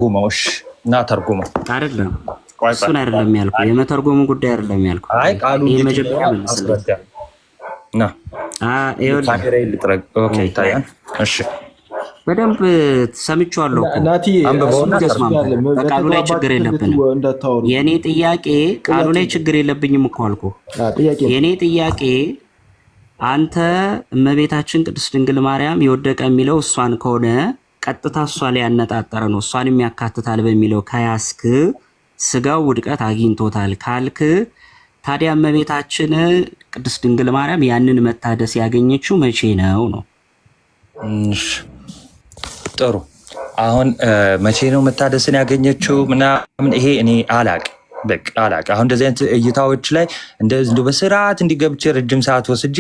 ጉማሽ እና ተርጉማ አይደለም እሱን አይደለም ያልኩህ። የመተርጎሙ ጉዳይ አይደለም ያልኩህ። አይ ቃሉ ይሄ መጀመሪያ መልስልኝ ና ካሜራ ይልጥረግ። ኦኬ ታያን። እሺ በደንብ ሰምቼዋለሁ እኮ ናቲ ቃሉ ላይ ችግር የለብንም። የኔ ጥያቄ ቃሉ ላይ ችግር የለብኝም እኮ አልኩህ። የኔ ጥያቄ አንተ እመቤታችን ቅድስት ድንግል ማርያም የወደቀ የሚለው እሷን ከሆነ ቀጥታ እሷ ላይ ያነጣጠረ ነው፣ እሷንም ያካትታል በሚለው ከያስክ ስጋው ውድቀት አግኝቶታል ካልክ ታዲያ እመቤታችን ቅድስት ድንግል ማርያም ያንን መታደስ ያገኘችው መቼ ነው ነው? ጥሩ። አሁን መቼ ነው መታደስን ያገኘችው ምናምን ይሄ እኔ አላቅም። በቃ አላቅም። አሁን እንደዚህ አይነት እይታዎች ላይ እንደዚህ በስርዓት እንዲገብቼ ረጅም ሰዓት ወስጄ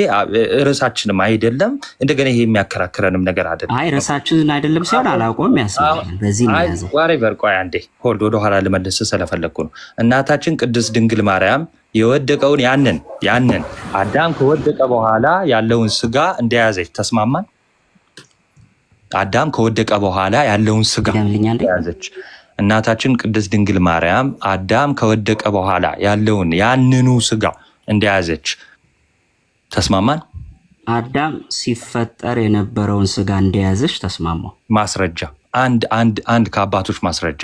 ርዕሳችንም አይደለም እንደገና ይሄ የሚያከራክረንም ነገር አይደለም። አይ ርዕሳችን አይደለም ሲሆን አላቆም ያስፈልጋል። በዚህ ነው ያዘው። ዋሬቨር ቆይ አንዴ ሆልድ ወደ ኋላ ልመልስ ስለፈለኩ ነው። እናታችን ቅድስት ድንግል ማርያም የወደቀውን ያንን አዳም ከወደቀ በኋላ ያለውን ስጋ እንደያዘች ተስማማን። አዳም ከወደቀ በኋላ ያለውን ስጋ እንደያዘች እናታችን ቅድስት ድንግል ማርያም አዳም ከወደቀ በኋላ ያለውን ያንኑ ስጋ እንደያዘች ተስማማን። አዳም ሲፈጠር የነበረውን ስጋ እንደያዘች ተስማማው። ማስረጃ አንድ ከአባቶች ማስረጃ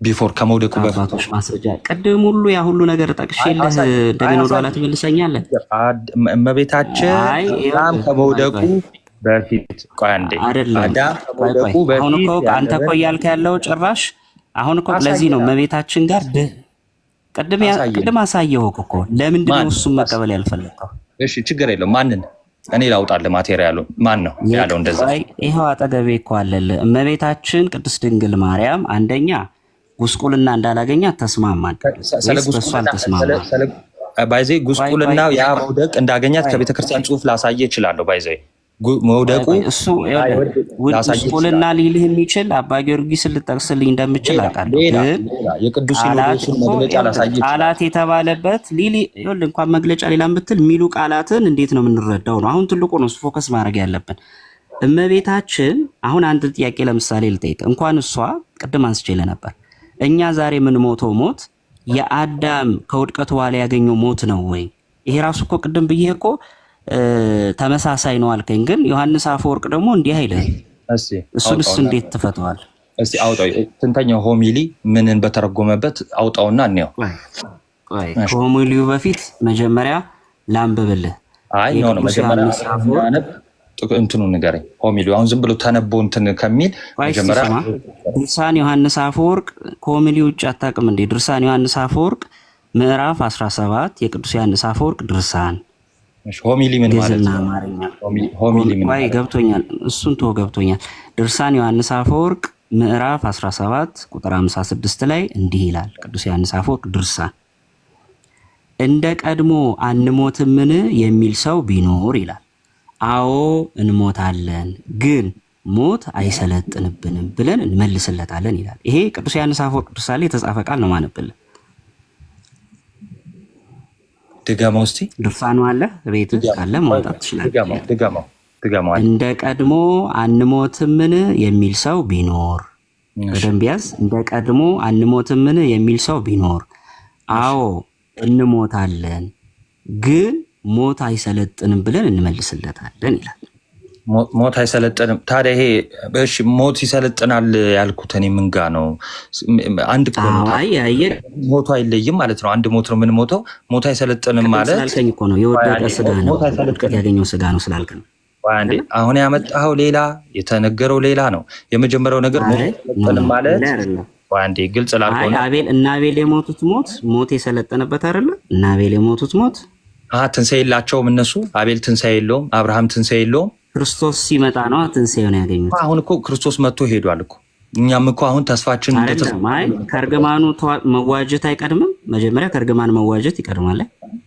ቢፎር ከመውደቁ ከአባቶች ማስረጃ ቅድም ሁሉ ያ ሁሉ ነገር ጠቅሼልህ እንደገና ወደ ኋላ ትመልሰኛለህ። እመቤታችን አዳም ከመውደቁ በፊት ቆይ አንዴ አዳም ከመውደቁ በፊት አሁን እኮ አንተ እኮ እያልክ ያለው ጭራሽ አሁን እኮ ለዚህ ነው እመቤታችን ጋር ቅድም አሳየው እኮ ለምንድን ነው እሱን መቀበል ያልፈለከው? እሺ ችግር የለውም። ማንን እኔ ላውጣልህ ማቴሪያሉ ማን ነው ያለው? እንደዛ ይሄው አጠገቤ እኮ አለልህ። እመቤታችን ቅድስት ድንግል ማርያም አንደኛ ጉስቁልና እንዳላገኛት ተስማማን። ስለጉስቁልና ተስማማን። ባይዜ ጉስቁልና ያ መውደቅ እንዳገኛት ከቤተክርስቲያን ጽሑፍ ላሳየ እችላለሁ። ባይዜ መውደቁ እሱ ጉስቁልና ሊልህ የሚችል አባ ጊዮርጊስን ልጠቅስልኝ እንደምችል አውቃለሁ። ግን የቅዱስ ሲኖዶስን መግለጫ ላሳየ ቃላት የተባለበት ሊሊ ይኸውልህ እንኳን መግለጫ ሌላም ብትል የሚሉ ቃላትን እንዴት ነው የምንረዳው ነው አሁን ትልቁ ነው ፎከስ ማድረግ ያለብን። እመቤታችን አሁን አንድ ጥያቄ ለምሳሌ ልጠይቅ። እንኳን እሷ ቅድም አንስቼልህ ነበር እኛ ዛሬ የምንሞተው ሞት የአዳም ከውድቀቱ በኋላ ያገኘው ሞት ነው ወይ? ይሄ ራሱ እኮ ቅድም ብዬ እኮ ተመሳሳይ ነው አልከኝ። ግን ዮሐንስ አፈወርቅ ደግሞ እንዲህ አይልም። እሱንስ እንዴት ትፈተዋል? እስቲ አውጣው። ስንተኛው ሆሚሊ ምንን በተረጎመበት አውጣውና እንየው። ከሆሚሊው በፊት መጀመሪያ ላንብብልህ። አይ ነው መጀመሪያ እንትኑ ንገረኝ። ሆሚሊው አሁን ዝም ብሎ ተነቦ እንትን ከሚል መጀመሪያ ድርሳን ዮሐንስ አፈወርቅ ከሆሚሊው ውጭ አታውቅም እንዴ? ድርሳን ዮሐንስ አፈወርቅ ምዕራፍ 17 የቅዱስ ዮሐንስ አፈወርቅ ድርሳን ሆሚሊ ምን ማለት ነው? ሆሚሊ ምን ማለት ገብቶኛል። እሱን ተወው ገብቶኛል። ድርሳን ዮሐንስ አፈወርቅ ምዕራፍ 17 ቁጥር 56 ላይ እንዲህ ይላል። ቅዱስ ዮሐንስ አፈወርቅ ድርሳን እንደ ቀድሞ አንሞትምን የሚል ሰው ቢኖር ይላል። አዎ እንሞታለን፣ ግን ሞት አይሰለጥንብንም ብለን እንመልስለታለን ይላል። ይሄ ቅዱስ ዮሐንስ አፈወርቅ ድርሳን ላይ የተጻፈ ቃል ነው ማነብልህ። ድገመው እስቲ። ድርሳኑ አለ ቤት ካለ ማውጣት ትችላለህ። ድገመው። እንደ ቀድሞ አንሞትምን የሚል ሰው ቢኖር በደንብ ያዝ። እንደ ቀድሞ አንሞትምን የሚል ሰው ቢኖር አዎ እንሞታለን፣ ግን ሞት አይሰለጥንም ብለን እንመልስለታለን ይላል። ሞት አይሰለጥንም። ታዲያ ይሄ እሺ ሞት ይሰለጥናል ያልኩት እኔ ምን ጋ ነው? አንድ ሞቱ አይለይም ማለት ነው። አንድ ሞት ነው የምንሞተው። ሞት አይሰለጥንም ማለት ስላልከኝ እኮ ነው። የወደቀ ስጋ ነው ውድቀት ያገኘው ስጋ ነው ስላልክ ነው። አንዴ አሁን ያመጣኸው ሌላ የተነገረው ሌላ ነው። የመጀመሪያው ነገር ሞት አይሰለጥንም ማለት አንዴ ግልጽ ላልከው ነው። አቤል የሞቱት ሞት የሰለጠነበት አይደለ? እና አቤል የሞቱት ሞት ትንሣኤ የላቸውም እነሱ። አቤል ትንሣኤ የለውም፣ አብርሃም ትንሣኤ የለውም። ክርስቶስ ሲመጣ ነው ትንሣኤውን ያገኙት። አሁን እኮ ክርስቶስ መጥቶ ሄዷል እኮ። እኛም እኮ አሁን ተስፋችን ከእርግማኑ መዋጀት አይቀድምም? መጀመሪያ ከእርግማን መዋጀት ይቀድማል።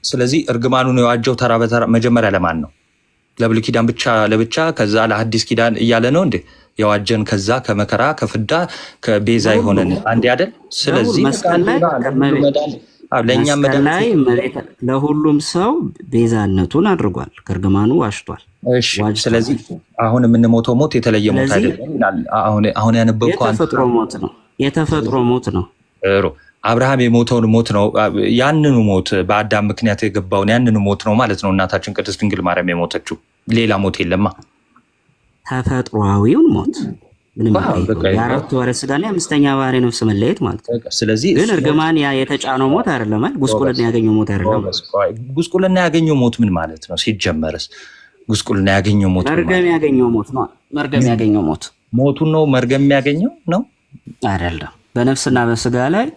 ስለዚህ እርግማኑን የዋጀው ተራ በተራ መጀመሪያ ለማን ነው? ለብሉይ ኪዳን ብቻ ለብቻ ከዛ ለሐዲስ ኪዳን እያለ ነው እንዴ የዋጀን? ከዛ ከመከራ ከፍዳ ከቤዛ የሆነን አንዴ አይደል? ስለዚህ ለእኛም ላይ ለሁሉም ሰው ቤዛነቱን አድርጓል፣ ከእርግማኑ ዋሽቷል። ስለዚህ አሁን የምንሞተው ሞት የተለየ ሞት አይደለም ይላል። አሁን ያነበብከው የተፈጥሮ ሞት ነው። የተፈጥሮ ሞት ነው። አብርሃም የሞተውን ሞት ነው። ያንኑ ሞት በአዳም ምክንያት የገባውን ያንኑ ሞት ነው ማለት ነው እናታችን ቅድስት ድንግል ማርያም የሞተችው። ሌላ ሞት የለማ። ተፈጥሯዊውን ሞት የአራቱ ወረ ስጋና የአምስተኛ ባህሪ ነፍስ መለየት ማለት ነው። ስለዚህ ግን እርግማን የተጫነው ሞት አይደለም ማለት ጉስቁልና ያገኘው ሞት አይደለም። ጉስቁልና ያገኘው ሞት ምን ማለት ነው? ሲጀመርስ ጉስቁልና ያገኘው ሞት መርገም ያገኘው ሞት ነው። መርገም ያገኘው ሞት ሞቱን ነው መርገም ያገኘው ነው አይደለም። በነፍስና በስጋ ላይ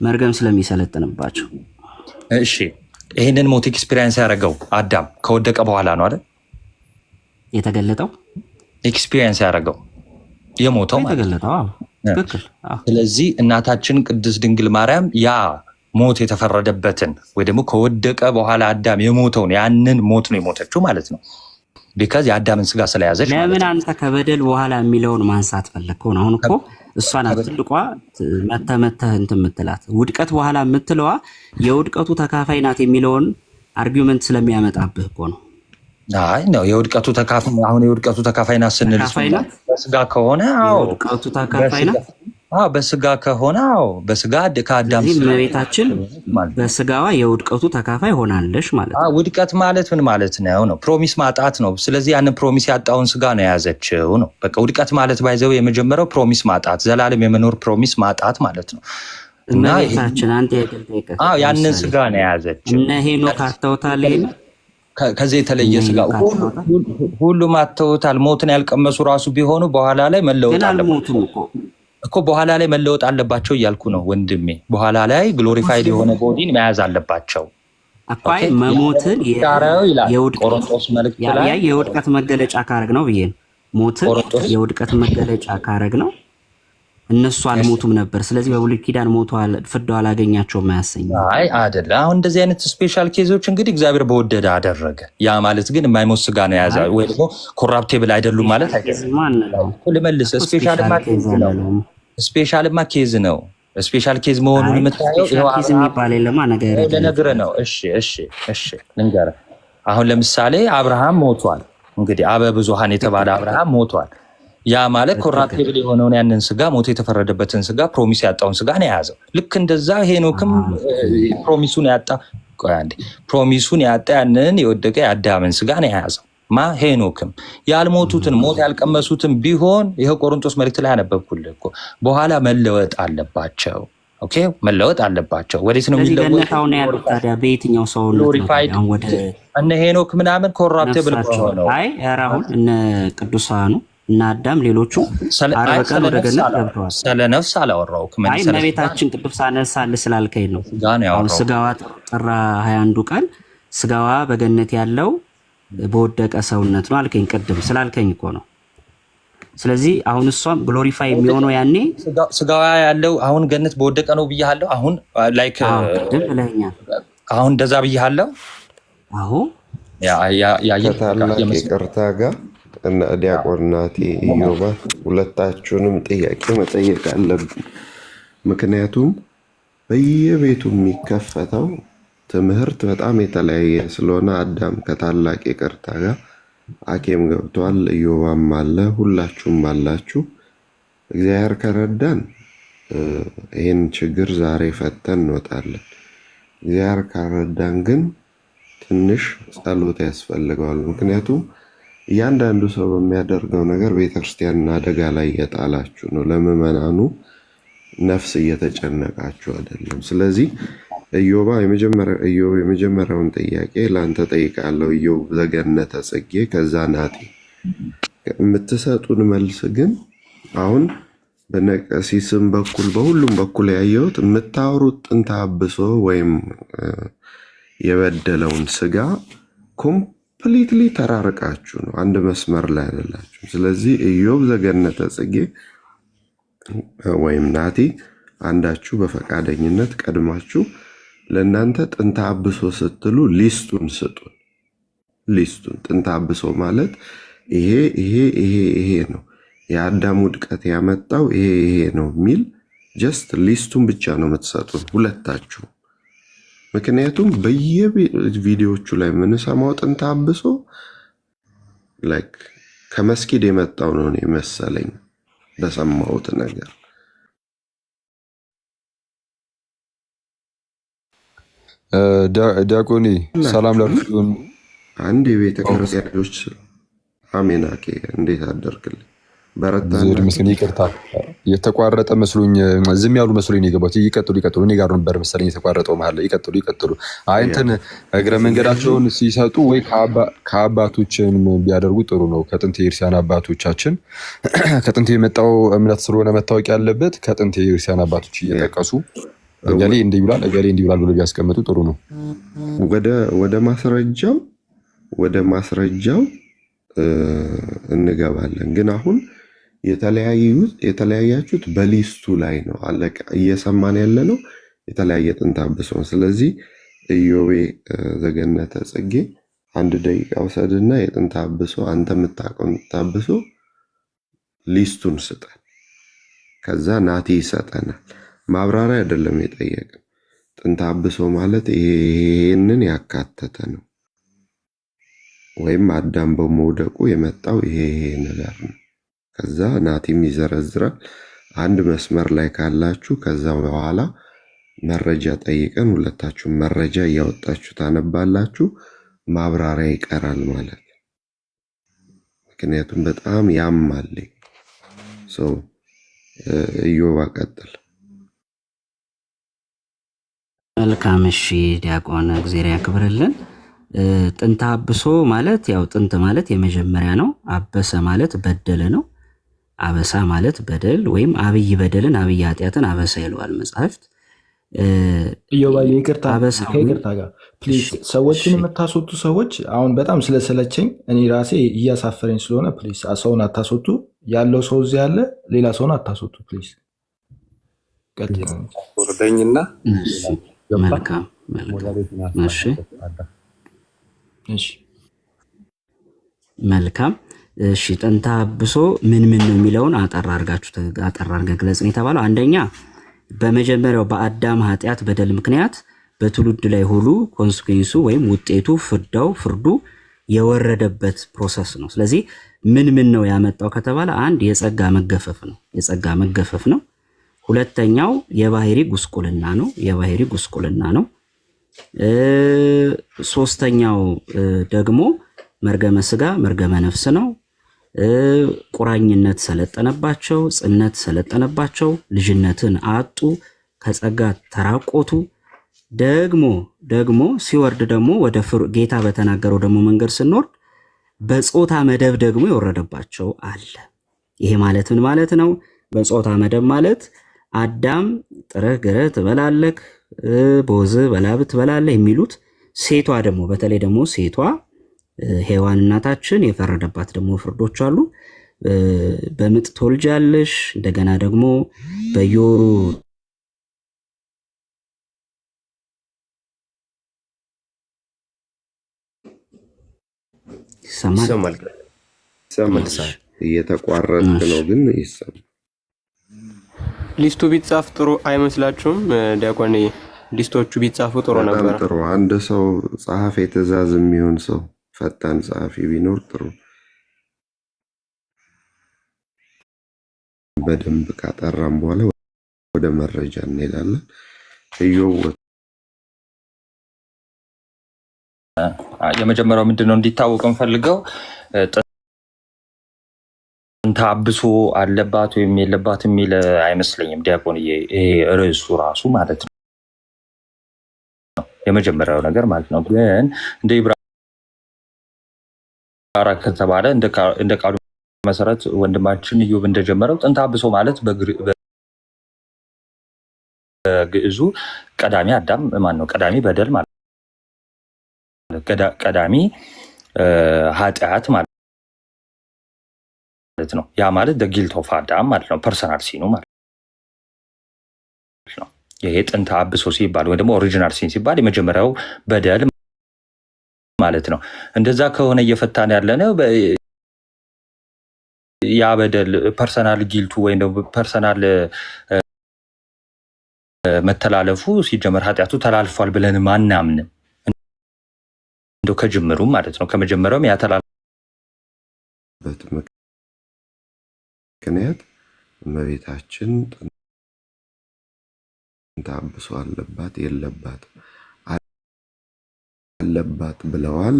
መርገም ስለሚሰለጥንባቸው። እሺ ይሄንን ሞት ኤክስፒሪየንስ ያደረገው አዳም ከወደቀ በኋላ ነው አይደል የተገለጠው? ኤክስፒሪየንስ ያደረገው የሞተው የተገለጠው። ትክክል። ስለዚህ እናታችን ቅድስት ድንግል ማርያም ያ ሞት የተፈረደበትን ወይ ደግሞ ከወደቀ በኋላ አዳም የሞተውን ያንን ሞት ነው የሞተችው ማለት ነው። ቢካዝ የአዳምን ስጋ ስለያዘች። ለምን አንተ ከበደል በኋላ የሚለውን ማንሳት ፈለግከው? አሁን እኮ እሷ ናት ትልቋ መተህ እንትን የምትላት ውድቀት በኋላ የምትለዋ የውድቀቱ ተካፋይ ናት የሚለውን አርጊመንት ስለሚያመጣብህ እኮ ነው። አይ ነው የውድቀቱ ተካፋይ። አሁን የውድቀቱ ተካፋይ ናት ስንል በስጋ ከሆነ የውድቀቱ ተካፋይ ናት። በስጋ ከሆነ በስጋ ከአዳም እመቤታችን በስጋዋ የውድቀቱ ተካፋይ ሆናለሽ ማለት ነው። ውድቀት ማለት ምን ማለት ነው? ፕሮሚስ ማጣት ነው። ስለዚህ ያንን ፕሮሚስ ያጣውን ስጋ ነው የያዘችው ነው። በቃ ውድቀት ማለት ባይዘው የመጀመሪያው ፕሮሚስ ማጣት፣ ዘላለም የመኖር ፕሮሚስ ማጣት ማለት ነው። እመቤታችን አንተ ያንን ስጋ ነው የያዘችው። እነ ሄኖክ አተውታል። ከዚህ የተለየ ስጋ ሁሉም አተውታል። ሞትን ያልቀመሱ ራሱ ቢሆኑ በኋላ ላይ መለወጥ አለባቸው እኮ በኋላ ላይ መለወጥ አለባቸው እያልኩ ነው ወንድሜ። በኋላ ላይ ግሎሪፋይድ የሆነ ቦዲን መያዝ አለባቸው። አኳይ መሞትን የውድቀት መገለጫ ካረግ ነው ብዬ ነው። ሞትን የውድቀት መገለጫ ካረግ ነው። እነሱ አልሞቱም ነበር። ስለዚህ በብሉይ ኪዳን ሞተዋል፣ ፍዳው አላገኛቸውም አያሰኝ። አይ አይደለ። አሁን እንደዚህ አይነት ስፔሻል ኬዞች እንግዲህ እግዚአብሔር በወደደ አደረገ። ያ ማለት ግን የማይሞት ስጋ ነው የያዘ ወይ ደግሞ ኮራፕቴብል አይደሉም ማለት አይደለም። ልመልስ። ስፔሻልማ ኬዝ ነው። ስፔሻል ኬዝ መሆኑን የምታየው ልነግርህ ነው። እሺ ልንገርህ። አሁን ለምሳሌ አብርሃም ሞቷል። እንግዲህ አበ ብዙሃን የተባለ አብርሃም ሞቷል። ያ ማለት ኮራፕቴብል የሆነውን ያንን ስጋ ሞት የተፈረደበትን ስጋ ፕሮሚስ ያጣውን ስጋ ነው የያዘው። ልክ እንደዛ ሄኖክም ፕሮሚሱን ያጣ ያንን የወደቀ የአዳምን ስጋ ነው የያዘው። ሄኖክም ያልሞቱትን ሞት ያልቀመሱትን ቢሆን ይሄው ቆሮንቶስ መልእክት ላይ ያነበብኩልህ እኮ በኋላ መለወጥ አለባቸው። ኦኬ መለወጥ አለባቸው። ወዴት ነው የሚለወጥ? በየትኛው ሰው እነ ሄኖክ ምናምን ኮራፕቴብል ሆነው አሁን እነ ቅዱሳኑ እና አዳም ሌሎቹ አርበቀን ወደ ገነት ገብተዋል። ስለ ነፍስ አላወራሁም። እመቤታችን ቅዱስ አነሳል ስላልከኝ ነው። አሁን ስጋዋ ጥር 21 ቀን ስጋዋ በገነት ያለው በወደቀ ሰውነት ነው አልከኝ። ቅድም ስላልከኝ እኮ ነው። ስለዚህ አሁን እሷም ግሎሪፋይ የሚሆነው ያኔ ስጋዋ ያለው አሁን ገነት በወደቀ ነው ብያለሁ። አሁን ላይክ ቅድም ብለኸኛል። አሁን እንደዛ ብያለሁ። አሁን ከታላቅ ይቅርታ ጋር እና ዲያቆን ናቲ ኢዮባ ሁለታችሁንም ጥያቄ መጠየቅ አለብን። ምክንያቱም በየቤቱ የሚከፈተው ትምህርት በጣም የተለያየ ስለሆነ አዳም ከታላቅ ይቅርታ ጋር አኬም ገብቷል፣ ኢዮባም አለ፣ ሁላችሁም አላችሁ። እግዚአብሔር ከረዳን ይህን ችግር ዛሬ ፈተን እንወጣለን። እግዚአብሔር ካረዳን ግን ትንሽ ጸሎት ያስፈልገዋል። ምክንያቱም እያንዳንዱ ሰው በሚያደርገው ነገር ቤተክርስቲያንን አደጋ ላይ እየጣላችሁ ነው። ለምዕመናኑ ነፍስ እየተጨነቃችሁ አይደለም። ስለዚህ ኢዮብ የመጀመሪያውን ጥያቄ ለአንተ ጠይቃለሁ። ኢዮብ ዘገነተ ጽጌ፣ ከዛ ናቲ የምትሰጡን መልስ ግን አሁን በነቀሲስም በኩል በሁሉም በኩል ያየሁት የምታወሩት ጥንተ አብሶ ወይም የበደለውን ስጋ ኮምፕሊትሊ ተራርቃችሁ ነው፣ አንድ መስመር ላይ አይደላችሁ። ስለዚህ ኢዮብ ዘገነተ ጽጌ ወይም ናቲ አንዳችሁ በፈቃደኝነት ቀድማችሁ ለእናንተ ጥንተ አብሶ ስትሉ ሊስቱን ስጡን። ሊስቱን ጥንተ አብሶ ማለት ይሄ ነው፣ የአዳም ውድቀት ያመጣው ይሄ ነው የሚል ጀስት ሊስቱን ብቻ ነው የምትሰጡን ሁለታችሁ። ምክንያቱም በየቪዲዮቹ ላይ የምንሰማው ጥንተ አብሶ ላይክ ከመስጊድ የመጣው ነው መሰለኝ በሰማሁት ነገር። ዲያቆኒ ሰላም ለርሱን አንድ የቤተ ክርስቲያን ልጆች አሜናኬ እንዴት አደርክልኝ? ዝድ ምስኪን ይቅርታ የተቋረጠ መስሎኝ ዝም ያሉ መስሎኝ የገባሁት። ይቀጥሉ እኔ ጋር ነበር መሰለኝ የተቋረጠው መሀል ላይ። ይቀጥሉ። አይ እንትን እግረ መንገዳቸውን ሲሰጡ ወይ ከአባቶችን ቢያደርጉ ጥሩ ነው። ከጥንት የክርስቲያን አባቶቻችን ከጥንት የመጣው እምነት ስለሆነ መታወቅ ያለበት ከጥንት የክርስቲያን አባቶች እየጠቀሱ እገሌ እንዲህ ይብላል እገሌ እንዲህ ይብላል ብሎ ቢያስቀምጡ ጥሩ ነው። ወደ ማስረጃው እንገባለን። ግን አሁን የተለያያችሁት በሊስቱ ላይ ነው አለቀ። እየሰማን ያለ ነው የተለያየ ጥንተ አብሶን። ስለዚህ ኢዮቤ ዘገነተ ጽጌ 1 ደቂቃ ውሰድና የጥንተ አብሶ አንተ የምታውቀውን ጥንተ አብሶ ሊስቱን ስጠን። ከዛ ናቲ ይሰጠናል። ማብራሪያ አይደለም የጠየቅን። ጥንተ አብሶ ማለት ይሄንን ያካተተ ነው፣ ወይም አዳም በመውደቁ የመጣው ይሄ ነገር ነው። ከዛ ናቲም ይዘረዝራል። አንድ መስመር ላይ ካላችሁ ከዛ በኋላ መረጃ ጠይቀን ሁለታችሁም መረጃ እያወጣችሁ ታነባላችሁ። ማብራሪያ ይቀራል ማለት ነው። ምክንያቱም በጣም ያማል። ኢዮባ ቀጥል። መልካም እሺ፣ ዲያቆን እግዚአብሔር ያክብርልን። ጥንተ አብሶ ማለት ያው ጥንት ማለት የመጀመሪያ ነው። አበሰ ማለት በደለ ነው። አበሳ ማለት በደል ወይም አብይ በደልን አብይ ኃጢአትን አበሳ ይለዋል መጽሐፍት። ይቅርታ ጋር ፕሊዝ፣ ሰዎችን የምታስወጡ ሰዎች አሁን በጣም ስለሰለቸኝ እኔ ራሴ እያሳፈረኝ ስለሆነ ፕሊዝ ሰውን አታስወጡ። ያለው ሰው እዚህ ያለ፣ ሌላ ሰውን አታስወጡ ፕሊዝ። ወርደኝና መልካም መልካም እሺ። ጥንተ አብሶ ምን ነው የሚለውን አጠር አድርገህ ግለጽ ነው የተባለው። አንደኛ በመጀመሪያው በአዳም ኃጢአት በደል ምክንያት በትውልድ ላይ ሁሉ ኮንስኩዌንሱ ወይም ውጤቱ ፍርዱ የወረደበት ፕሮሰስ ነው። ስለዚህ ምን ነው ያመጣው ከተባለ አንድ የጸጋ መገፈፍ ነው። ሁለተኛው የባህሪ ጉስቁልና ነው። ሶስተኛው ደግሞ መርገመ ስጋ መርገመ ነፍስ ነው። ቁራኝነት ሰለጠነባቸው፣ ጽነት ሰለጠነባቸው፣ ልጅነትን አጡ፣ ከጸጋ ተራቆቱ። ደግሞ ሲወርድ ደግሞ ወደ ጌታ በተናገረው ደግሞ መንገድ ስንወርድ በጾታ መደብ ደግሞ የወረደባቸው አለ። ይሄ ማለት ምን ማለት ነው? በጾታ መደብ ማለት አዳም ጥረህ ግረህ ትበላለህ፣ በወዝህ በላብህ ትበላለህ የሚሉት ሴቷ ደግሞ በተለይ ደግሞ ሴቷ ሔዋን እናታችን የፈረደባት ደግሞ ፍርዶች አሉ። በምጥ ትወልጃለሽ፣ እንደገና ደግሞ በየወሩ ይሰማል። እየተቋረጥክ ነው ግን ይሰማል። ሊስቱ ቢጻፍ ጥሩ አይመስላችሁም? ዲያቆን ሊስቶቹ ቢጻፉ ጥሩ ነበር። ጥሩ አንድ ሰው ጸሐፊ ትእዛዝ የሚሆን ሰው ፈጣን ጸሐፊ ቢኖር ጥሩ። በደንብ ካጠራም በኋላ ወደ መረጃ እንሄዳለን። የመጀመሪያው ምንድነው እንዲታወቅ እንፈልገው ጥንተ አብሶ አለባት ወይም የለባት የሚል አይመስለኝም ዲያቆንዬ። ይሄ ርዕሱ ራሱ ማለት ነው የመጀመሪያው ነገር ማለት ነው። ግን እንደ ኢብራራ ከተባለ እንደ ቃሉ መሰረት ወንድማችን ኢዮብ እንደጀመረው ጥንተ አብሶ ማለት በግዕዙ ቀዳሚ አዳም ነው? ቀዳሚ በደል ማለት ቀዳሚ ኃጢአት ማለት ነው። ያ ማለት ጊልት ኦፍ አዳም ማለት ነው። ፐርሰናል ሲኑ ማለት ነው። ይሄ ጥንተ አብሶ ሲባል ወይ ደግሞ ኦሪጂናል ሲን ሲባል የመጀመሪያው በደል ማለት ነው። እንደዛ ከሆነ እየፈታን ያለነው ያ በደል ፐርሰናል ጊልቱ ወይም ደግሞ ፐርሰናል መተላለፉ ሲጀመር ኃጢአቱ ተላልፏል ብለን ማናምንም እንደው ከጅምሩ ማለት ነው። ከመጀመሪያውም ያተላልበት ምክንያት እመቤታችን ጥንተ አብሶ አለባት የለባት አለባት ብለዋል።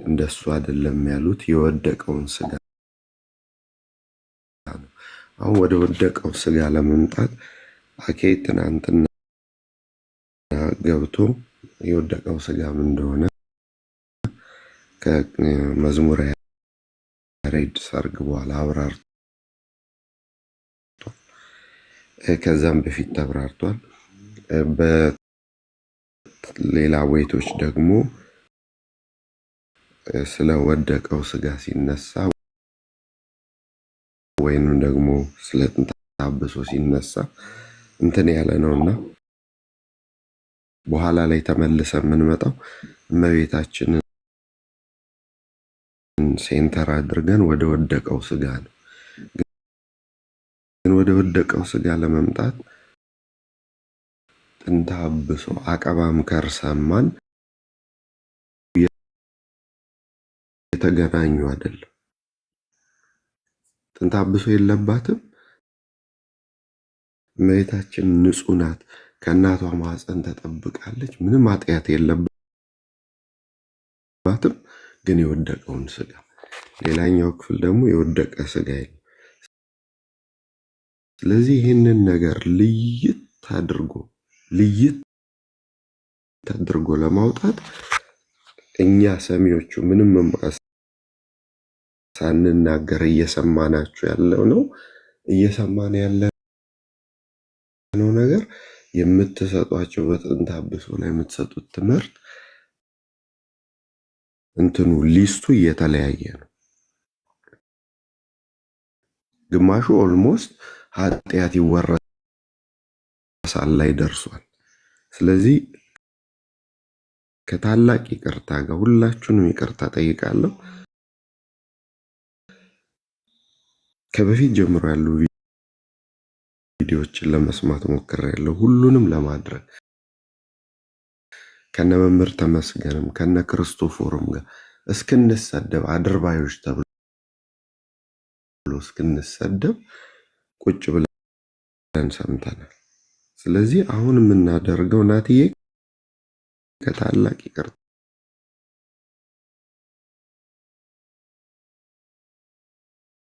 እንደሱ አይደለም ያሉት የወደቀውን ስጋ ነው። አሁን ወደ ወደቀው ስጋ ለመምጣት አኬ ትናንትና ገብቶ የወደቀው ስጋ ምን እንደሆነ ከመዝሙረ ያሬድ ሰርግ በኋላ አብራርቷል። ከዛም በፊት ተብራርቷል። በሌላ ቤቶች ደግሞ ስለወደቀው ስጋ ሲነሳ ወይንም ደግሞ ስለ ጥንተ አብሶ ሲነሳ እንትን ያለ ነውና በኋላ ላይ ተመልሰ የምንመጣው እመቤታችንን ሴንተር አድርገን ወደ ወደቀው ስጋ ነው። ግን ወደ ወደቀው ስጋ ለመምጣት ጥንተ አብሶ አቀባም ከርሰማን የተገናኙ አይደለም። ጥንተ አብሶ የለባትም። እመቤታችን ንጹህ ናት። ከእናቷ ማህፀን ተጠብቃለች። ምንም ኃጢአት የለባትም። ግን የወደቀውን ስጋ ሌላኛው ክፍል ደግሞ የወደቀ ስጋ የለም። ስለዚህ ይህንን ነገር ልይት አድርጎ ለማውጣት እኛ ሰሚዎቹ ምንም ሳንናገር እየሰማናችሁ ያለው ነው። እየሰማን ያለነው ነገር የምትሰጧቸው በጥንተ አብሶ ላይ የምትሰጡት ትምህርት እንትኑ ሊስቱ እየተለያየ ነው። ግማሹ ኦልሞስት ኃጢአት ይወረሳል ላይ ደርሷል። ስለዚህ ከታላቅ ይቅርታ ጋር ሁላችሁንም ይቅርታ ጠይቃለሁ። ከበፊት ጀምሮ ያሉ ቪዲዮዎችን ለመስማት ሞክሬያለሁ፣ ሁሉንም ለማድረግ ከነ መምህር ተመስገንም ከነ ክርስቶፎርም ጋር እስክንሰደብ አድርባዮች ተብሎ እስክንሰደብ ቁጭ ብለን ሰምተናል። ስለዚህ አሁን የምናደርገው ናትዬ ከታላቅ ይቅርታ